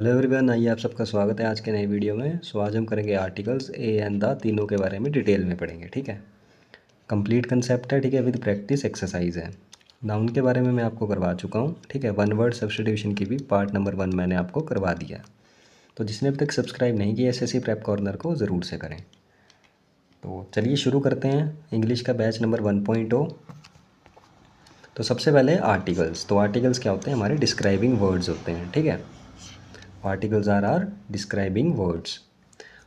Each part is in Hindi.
हेलो एवरीवन, आइए आप सबका स्वागत है आज के नए वीडियो में। आज हम करेंगे आर्टिकल्स ए एंड द तीनों के बारे में डिटेल में पढ़ेंगे। ठीक है, कंप्लीट कंसेप्ट है। ठीक है, विद प्रैक्टिस एक्सरसाइज है। नाउन के बारे में मैं आपको करवा चुका हूँ। ठीक है, वन वर्ड सब्स्टिट्यूशन की भी पार्ट नंबर 1 मैंने आपको करवा दिया। तो जिसने अभी तक सब्सक्राइब नहीं किया एसएससी प्रेप कॉर्नर को ज़रूर से करें। तो चलिए शुरू करते हैं इंग्लिश का बैच नंबर 1.0। तो सबसे पहले आर्टिकल्स। तो आर्टिकल्स क्या होते हैं? हमारे डिस्क्राइबिंग वर्ड्स होते हैं। ठीक है, आर्टिकल्स आर डिस्क्राइबिंग वर्ड्स।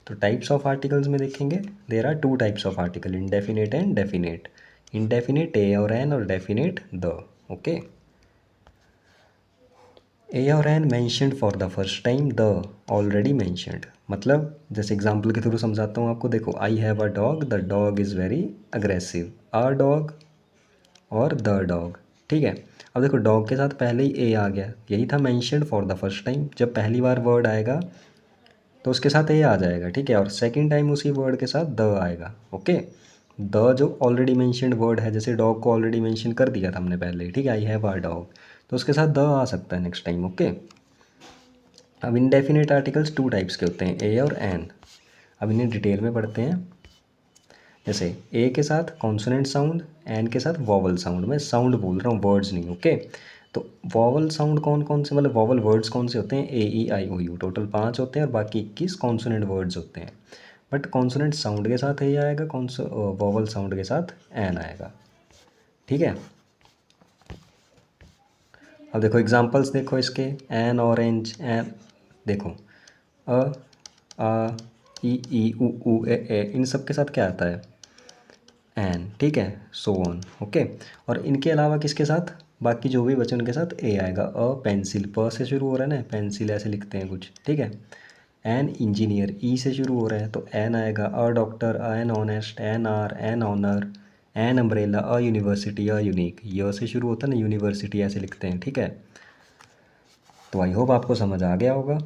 तो टाइप्स ऑफ आर्टिकल्स में देखेंगे, there are 2 types of article, indefinite and definite. Indefinite a और एन और डेफिनेट द। ओके, ए और an mentioned for the first time, the already mentioned. मतलब जैसे एग्जांपल के थ्रू समझाता हूँ आपको। देखो, I have a dog, the dog is very aggressive. A dog और द डॉग। ठीक है, अब देखो डॉग के साथ पहले ही ए आ गया, यही था mentioned for the first time. जब पहली बार वर्ड आएगा तो उसके साथ ए आ जाएगा। ठीक है, और सेकंड टाइम उसी वर्ड के साथ द आएगा। ओके, द जो ऑलरेडी मेंशन्ड वर्ड है, जैसे डॉग को ऑलरेडी मेंशन कर दिया था हमने पहले। ठीक है, आई हैव अ डॉग, तो उसके साथ द आ सकता है नेक्स्ट टाइम। ओके, अब इनडेफिनेट आर्टिकल्स 2 टाइप्स के होते हैं, ए और एन। अब इन्हें डिटेल में पढ़ते हैं। जैसे ए के साथ कॉन्सोनेंट साउंड, एन के साथ वॉवल साउंड। मैं साउंड बोल रहा हूँ, वर्ड्स नहीं। ओके, तो वॉवल साउंड कौन कौन से, मतलब वॉवल वर्ड्स कौन से होते हैं? ए ई आई ओ यू, टोटल 5 होते हैं और बाकी 21 कॉन्सोनेंट वर्ड्स होते हैं। बट कॉन्सोनेंट साउंड के साथ ए आएगा, वॉवल साउंड के साथ एन आएगा। ठीक है, अब देखो एग्जांपल्स देखो इसके। एन ऑरेंज, एन देखो, अ आ ई उ ऊ ए इन सब के साथ क्या आता है? एन। ठीक है, सो ऑन। ओके, और इनके अलावा किसके साथ? बाकी जो भी बचे उनके साथ ए आएगा। अ पेंसिल, प से शुरू हो रहा है ना, पेंसिल ऐसे लिखते हैं कुछ। ठीक है, एन इंजीनियर, ई से शुरू हो रहा है तो एन आएगा। A doctor, an honest, an hour, an honour, an umbrella, a university, a unique. य से शुरू होता है ना, यूनिवर्सिटी ऐसे लिखते हैं। ठीक है, तो आई होप आपको समझ आ गया होगा।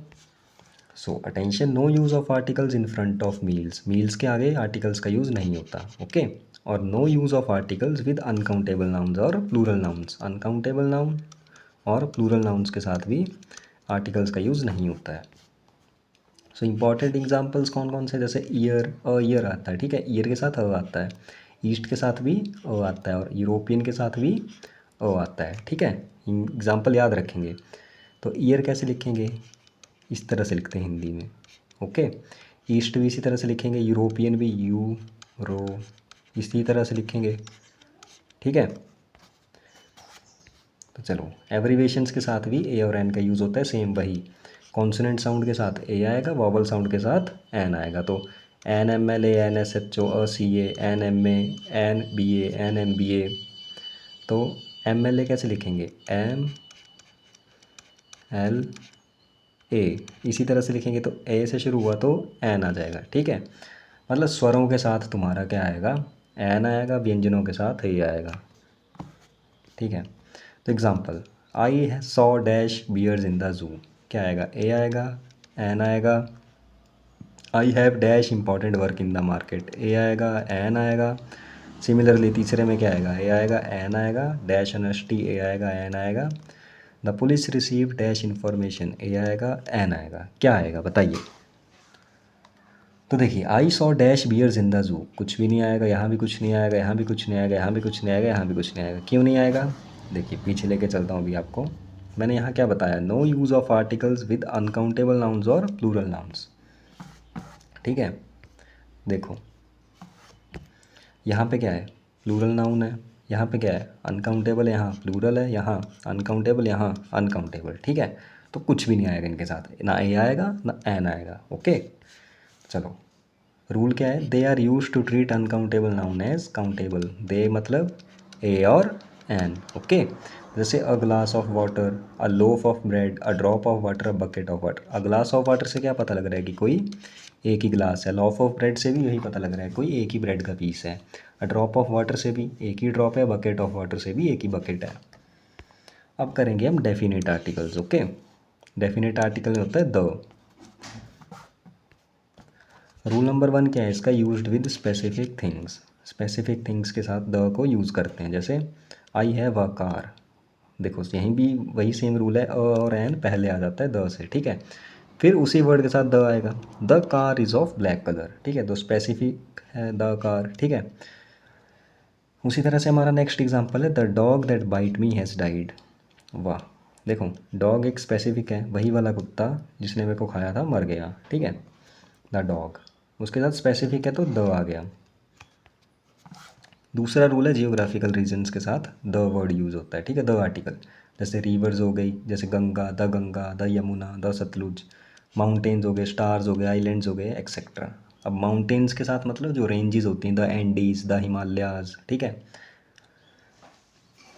So attention, no use of articles in front of meals. Meals के आगे आर्टिकल्स का यूज़ नहीं होता। ओके, और no use of articles with uncountable nouns और प्लूरल नाउन्स। अनकाउंटेबल नाउन और प्लूरल नाउन्स के साथ भी आर्टिकल्स का यूज़ नहीं होता है। सो इंपॉर्टेंट एग्जांपल्स कौन कौन से? जैसे ईयर, अ ईयर आता है। ठीक है, ईयर के साथ अ आता है। ईस्ट के साथ भी अ आता है और यूरोपियन के साथ भी अ आता है। ठीक है, एग्जांपल याद रखेंगे। तो ईयर कैसे लिखेंगे? इस तरह से लिखते हैं हिंदी में। ओके, ईस्ट भी इसी तरह से लिखेंगे, यूरोपियन भी यू रो इसी तरह से लिखेंगे। ठीक है, तो चलो एब्रीवेशंस के साथ भी ए और एन का यूज़ होता है, सेम वही। कॉन्सोनेंट साउंड के साथ ए आएगा, वॉवल साउंड के साथ एन आएगा। तो an M L A, an S H O, a C A, an M A, an B A, an M B A. तो एम एल ए कैसे लिखेंगे? एम एल ए, इसी तरह से लिखेंगे। तो ए से शुरू हुआ तो एन आ जाएगा। ठीक है, मतलब स्वरों के साथ तुम्हारा क्या आएगा? एन आएगा, व्यंजनों के साथ ए आएगा। ठीक है, तो example, I saw dash bears in the zoo, क्या आएगा? ए आएगा, एन आएगा। I have dash important work in the market, a आएगा, एन आएगा। सिमिलरली तीसरे में क्या आएगा? ए आएगा, एन आएगा, डैश एनएसटी, ए आएगा, एन आएगा। The police receive dash information, a आएगा, एन आएगा। क्या आएगा बताइए? तो देखिए, I saw dash bears in the zoo, कुछ भी नहीं आएगा, यहाँ भी कुछ नहीं आएगा, यहाँ भी कुछ नहीं आएगा, यहाँ भी कुछ नहीं आएगा, यहाँ भी कुछ नहीं आएगा। क्यों नहीं आएगा? देखिए पीछे लेके चलता हूँ अभी आपको। मैंने यहाँ क्या बताया? No use of articles with uncountable nouns और प्लूरल नाउन्स। ठीक है, देखो यहाँ पे क्या है? प्लूरल नाउन है। यहाँ पे क्या है? अनकाउंटेबल, यहाँ प्लूरल है, यहाँ अनकाउंटेबल, यहाँ अनकाउंटेबल। ठीक है, तो कुछ भी नहीं आएगा इनके साथ, ना ए आएगा ना एन आएगा। ओके, चलो रूल क्या है? They are use to treat uncountable noun as countable. They मतलब ए और एन। ओके, जैसे a glass of water, a loaf of bread, a drop of water, a bucket of water. A glass of water से क्या पता लग रहा है कि कोई एक ही ग्लास है। लॉफ ऑफ ब्रेड से भी यही पता लग रहा है कोई एक ही ब्रेड का पीस है। अ ड्रॉप ऑफ वाटर से भी एक ही ड्रॉप है, बकेट ऑफ वाटर से भी एक ही बकेट है। अब करेंगे हम definite articles. Okay, definite article में होता है द। रूल नंबर 1 क्या है इसका? Used with specific things. Specific things के साथ द को यूज़ करते हैं। जैसे आई हैव अ कार, देखो यहीं भी वही सेम रूल है, अ और एन पहले आ जाता है द से। ठीक है, फिर उसी वर्ड के साथ द आएगा, the car is of black colour, ठीक है, तो स्पेसिफिक है द कार, ठीक है। उसी तरह से हमारा नेक्स्ट एग्जांपल है the dog that bit me has died. वाह, देखो डॉग एक स्पेसिफिक है, वही वाला कुत्ता जिसने मेरे को खाया था मर गया, ठीक है, द डॉग, उसके साथ स्पेसिफिक है तो द आ गया। दूसरा रूल है जियोग्राफिकल रीजन्स के साथ द वर्ड यूज़ होता है, ठीक है, द आर्टिकल। जैसे रिवर्स हो गई, जैसे Ganga, the Yamuna, the Sutlej. Mountains हो गए, स्टार्स हो गए, आइलैंड्स हो गए, एक्सेट्रा। अब माउंटेन्स के साथ मतलब जो रेंजेस होती हैं, द एंडीज़, द हिमालयाज़, ठीक है,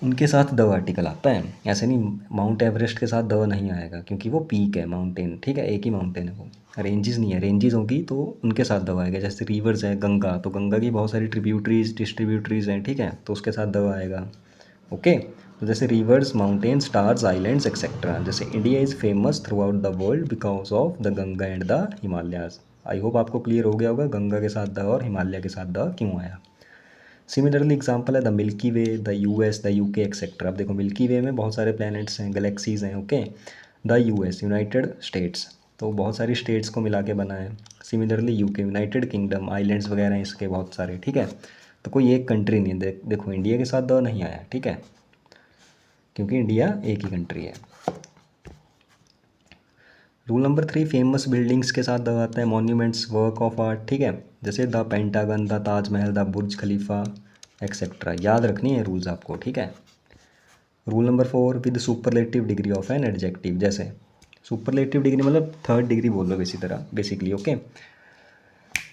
उनके साथ द आर्टिकल आता है। ऐसे नहीं, माउंट एवरेस्ट के साथ द नहीं आएगा क्योंकि वो पीक है, माउंटेन, ठीक है, एक ही माउंटेन है वो, रेंजेस नहीं है। रेंजेस होगी तो उनके साथ द आएगा। जैसे रिवर्स है गंगा, तो गंगा की बहुत सारी ट्रिब्यूटरीज डिस्ट्रीब्यूटरीज हैं, ठीक है, तो उसके साथ द आएगा। ओके, तो जैसे rivers, mountain, stars, islands etcetera. जैसे India is famous throughout the world because of the Ganga and the Himalayas. I hope आपको क्लियर हो गया होगा गंगा के साथ द और हिमालय के साथ द क्यों आया। सिमिलरली एग्जांपल है the milky way, the US, the UK etcetera. अब देखो मिल्की वे में बहुत सारे प्लैनेट्स हैं, गैलेक्सीज़ हैं, okay. The US, United states, तो बहुत सारी स्टेट्स को मिला के बना है। Similarly UK, United kingdom, islands वगैरह हैं इसके बहुत सारे, ठीक है, तो कोई एक कंट्री नहीं है। देखो इंडिया के साथ द नहीं आया, ठीक है, क्योंकि इंडिया एक ही कंट्री है। रूल नंबर 3, फेमस बिल्डिंग्स के साथ द आता है, मॉन्यूमेंट्स, वर्क ऑफ आर्ट, ठीक है, जैसे the pentagon, the Taj Mahal, the Burj Khalifa etcetera. याद रखनी है रूल्स आपको, ठीक है। Rule number 4, with superlative degree of an adjective. जैसे सुपरलेटिव डिग्री मतलब थर्ड डिग्री बोल लो इसी तरह बेसिकली, ओके।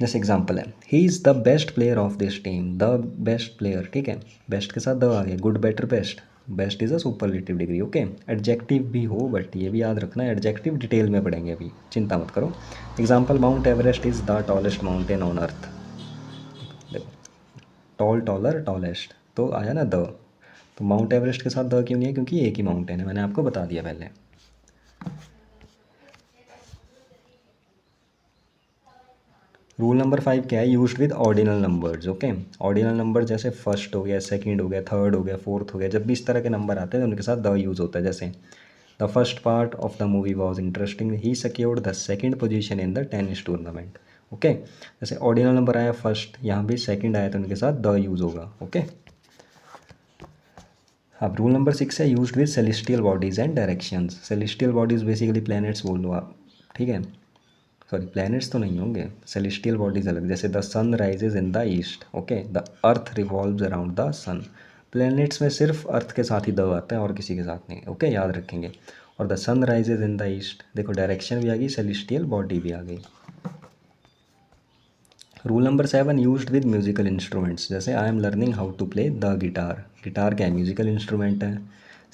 जैसे एग्जांपल है he is the best player of this team, the best player, ठीक है, बेस्ट के साथ द आ गया, good, better, best. Best is a superlative degree, okay. Adjective भी हो, बट ये भी याद रखना है एडजेक्टिव डिटेल में पढ़ेंगे अभी, चिंता मत करो। Example, mount Everest is the tallest mountain on earth. देखो टॉल, टॉलर, टॉलेस्ट, तो आया ना द। तो माउंट एवरेस्ट के साथ द क्यों नहीं है, क्योंकि एक ही माउंटेन है, मैंने आपको बता दिया पहले। रूल नंबर 5 क्या है, used with ordinal numbers, okay. Ordinal number जैसे फर्स्ट हो गया, सेकंड हो गया, थर्ड हो गया, फोर्थ हो गया, जब भी इस तरह के नंबर आते हैं तो उनके साथ द यूज़ होता है। जैसे the first part of the movie was interesting, he secured the second position in the tennis tournament, okay. जैसे ऑर्डिनल नंबर आया फर्स्ट, यहाँ भी सेकंड आया तो उनके साथ द यूज़ होगा, ओके। अब रूल नंबर 6 है used with celestial bodies and directions. Celestial bodies basically planets बोल लो आप, ठीक है, सॉरी प्लैनेट्स तो नहीं होंगे, सेलेस्टियल बॉडीज़ अलग। जैसे the sun rises in the east, okay, the earth revolves around the sun. Planets में सिर्फ अर्थ के साथ ही द आता है और किसी के साथ नहीं, ओके, याद रखेंगे। और the sun rises in the east, देखो डायरेक्शन भी आ गई, सेलेस्टियल बॉडी भी आ गई। Rule number 7, used with musical instruments. जैसे I am learning how to play the guitar. Guitar क्या है, म्यूजिकल इंस्ट्रूमेंट है।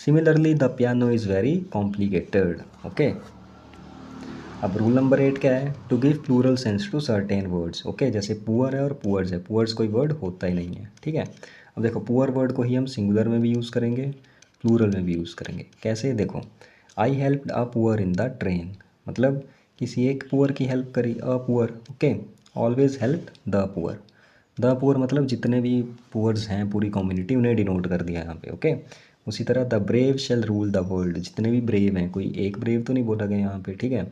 Similarly the piano is very complicated, okay. अब रूल नंबर 8 क्या है, to give plural sense to certain words, okay. जैसे पुअर है और पुअर्स है, पुअर्स कोई वर्ड होता ही नहीं है, ठीक है। अब देखो पुअर वर्ड को ही हम सिंगुलर में भी यूज़ करेंगे, प्लूरल में भी यूज़ करेंगे। कैसे, देखो आई helped a poor in the train, मतलब किसी एक पुअर की हेल्प करी, a poor, okay. Always help the poor, the poor मतलब जितने भी पुअर्स हैं पूरी कम्युनिटी उन्हें डिनोट कर दिया यहाँ पे, ओके। उसी तरह the brave shall rule the world, जितने भी ब्रेव हैं, कोई एक ब्रेव तो नहीं बोला गया यहाँ पे, ठीक है,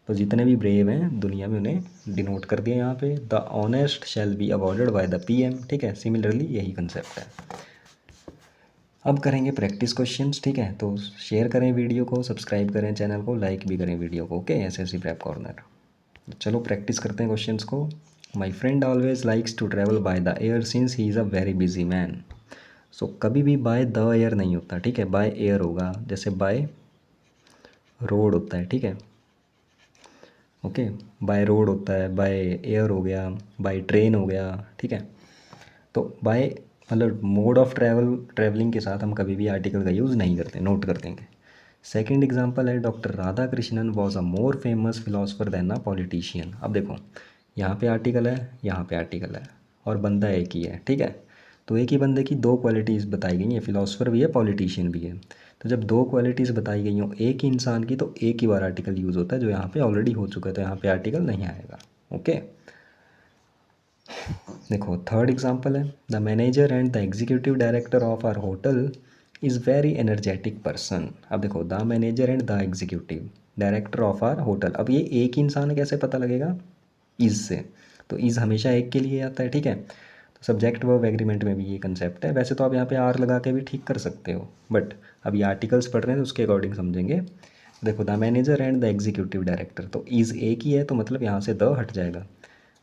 तो जितने भी ब्रेव हैं दुनिया में उन्हें डिनोट कर दिया यहाँ पे। The honest shall be awarded by the PM, ठीक है, सिमिलरली यही कंसेप्ट है। अब करेंगे प्रैक्टिस क्वेश्चंस, ठीक है, तो शेयर करें वीडियो को, सब्सक्राइब करें चैनल को, लाइक भी करें वीडियो को, ओके, एसएससी प्रेप कॉर्नर। चलो प्रैक्टिस करते हैं क्वेश्चंस को। My friend always likes to travel by the air since he is a very busy man. So कभी भी बाय द एयर नहीं होता, ठीक है, बाय एयर होगा। जैसे बाय रोड होता है, ठीक है, ओके, बाय रोड होता है, बाय एयर हो गया, बाय ट्रेन हो गया, ठीक है। तो बाय मतलब मोड ऑफ ट्रैवलिंग के साथ हम कभी भी आर्टिकल का यूज़ नहीं करते, नोट कर देंगे। सेकंड एग्जांपल है doctor Radhakrishnan was a more famous philosopher than a politician. अब देखो यहाँ पे आर्टिकल है, यहाँ पे आर्टिकल है, और बंदा एक ही है, ठीक है, तो एक ही बंदे की दो क्वालिटीज़ बताई गई हैं, फिलोसफर भी है, पॉलिटिशियन भी है। तो जब दो क्वालिटीज़ बताई गई हों एक ही इंसान की, तो एक ही बार आर्टिकल यूज़ होता है, जो यहाँ पे ऑलरेडी हो चुका है, तो यहाँ पे आर्टिकल नहीं आएगा, ओके। देखो थर्ड एग्जांपल है the manager and the executive director of our hotel is very energetic person. अब देखो the manager and the executive, director of our hotel. अब ये एक ही इंसान है, कैसे पता लगेगा? इज़ से। तो इज़ हमेशा एक के लिए आता है, ठीक है। तो सब्जेक्ट वर्ब एग्रीमेंट में भी ये कंसेप्ट है। वैसे तो आप यहाँ पे आर लगा के भी ठीक कर सकते हो, बट अब ये आर्टिकल्स पढ़ रहे हैं तो उसके अकॉर्डिंग समझेंगे। देखो, the manager and the executive director, तो इज़ एक ही है तो मतलब यहाँ से द हट जाएगा।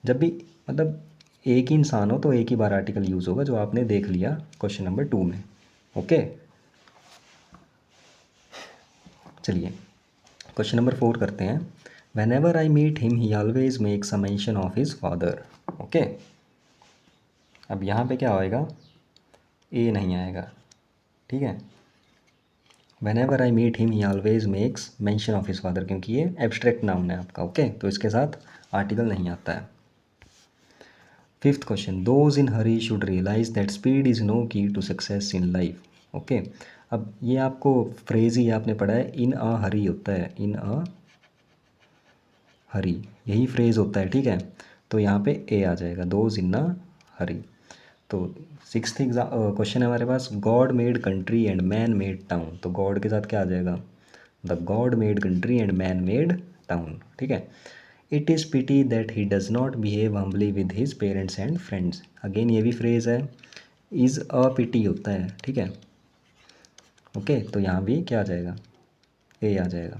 जब भी मतलब एक ही इंसान हो तो एक ही बार आर्टिकल यूज़ होगा, जो आपने देख लिया क्वेश्चन नंबर 2 में। ओके, चलिए क्वेश्चन नंबर 4 करते हैं। Whenever I meet him he always makes a mention of his father. Okay, अब यहाँ पे क्या होएगा? ए नहीं आएगा, ठीक है। Whenever I meet him he always makes mention of his father, क्योंकि ये एब्स्ट्रैक्ट नाउन है आपका। ओके, तो इसके साथ आर्टिकल नहीं आता है। 5th question, those in hurry should realise that speed is no key to success in life. Okay, अब ये आपको फ्रेज़ ही आपने पढ़ा है, इन अ हरी होता है, इन अ हरी, यही फ्रेज़ होता है, ठीक है। तो यहाँ पे ए आ जाएगा, दोज इन अ हरी। तो 6th क्वेश्चन है हमारे पास, God made country and man made town. तो गॉड के साथ क्या आ जाएगा? The God made country and man made town, ठीक है। It is pity that he does not behave humbly with his parents and friends. Again ये भी फ्रेज़ है, इज़ अ पिटी होता है, ठीक है। ओके, तो यहाँ भी क्या आ जाएगा? ए आ जाएगा।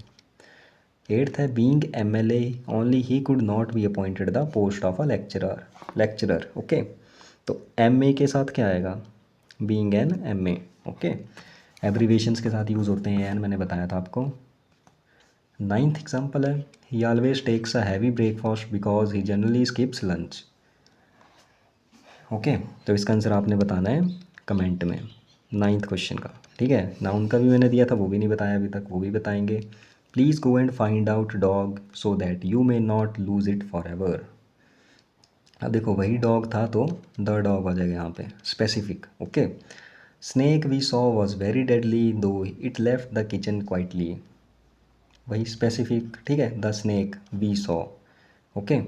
8th है, being MLA only he could not be appointed the post of a lecturer. Okay, तो एमए के साथ क्या आएगा? Being an MA. Okay, abbreviations के साथ यूज़ होते हैं एन, मैंने बताया था आपको। 9th एग्जाम्पल है, he always takes a heavy breakfast because he generally skips lunch. Okay, तो इसका आंसर आपने बताना है कमेंट में 9th क्वेश्चन का, ठीक है। नाउन का भी मैंने दिया था, वो भी नहीं बताया अभी तक, वो भी बताएंगे। Please go and find out dog so that you may not lose it for ever. अब देखो, वही डॉग था तो द डॉग आ जाएगा यहाँ पे, specific. Okay, snake we saw was very deadly though it left the kitchen quietly, वही स्पेसिफिक, ठीक है। The snake we saw. Okay,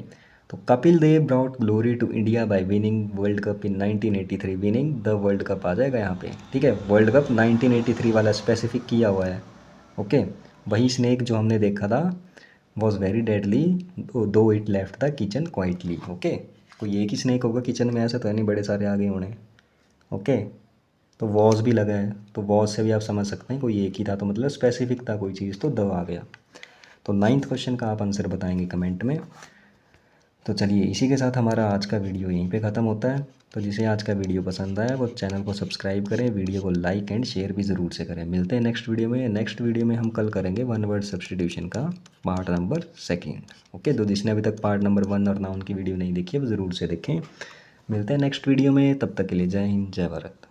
तो Kapil Dev brought glory to India by winning world cup in 1983। Winning the world cup आ जाएगा यहाँ पे, ठीक है। वर्ल्ड कप 1983 वाला स्पेसिफिक किया हुआ है। ओके, वही स्नेक जो हमने देखा था, was very deadly though it left the kitchen quietly. Okay, कोई एक ही स्नेक होगा किचन में, ऐसा तो है नहीं बड़े सारे आ गए होने। ओके, तो वॉज भी लगा है, तो वॉज से भी आप समझ सकते हैं कोई एक ही था, तो मतलब स्पेसिफिक था कोई चीज़, तो द आ गया। तो 9th क्वेश्चन का आप आंसर बताएंगे कमेंट में। तो चलिए, इसी के साथ हमारा आज का वीडियो यहीं पे ख़त्म होता है। तो जिसे आज का वीडियो पसंद आया वो चैनल को सब्सक्राइब करें, वीडियो को लाइक एंड शेयर भी ज़रूर से करें। मिलते हैं नेक्स्ट वीडियो में। नेक्स्ट वीडियो में हम कल करेंगे वन वर्ड सब्स्टिट्यूशन का पार्ट नंबर 2। ओके, तो जिसने अभी तक पार्ट नंबर 1 और नाउन की वीडियो नहीं देखी है वो ज़रूर से देखें। मिलते हैं नेक्स्ट वीडियो में, तब तक के लिए जय हिंद, जय भारत।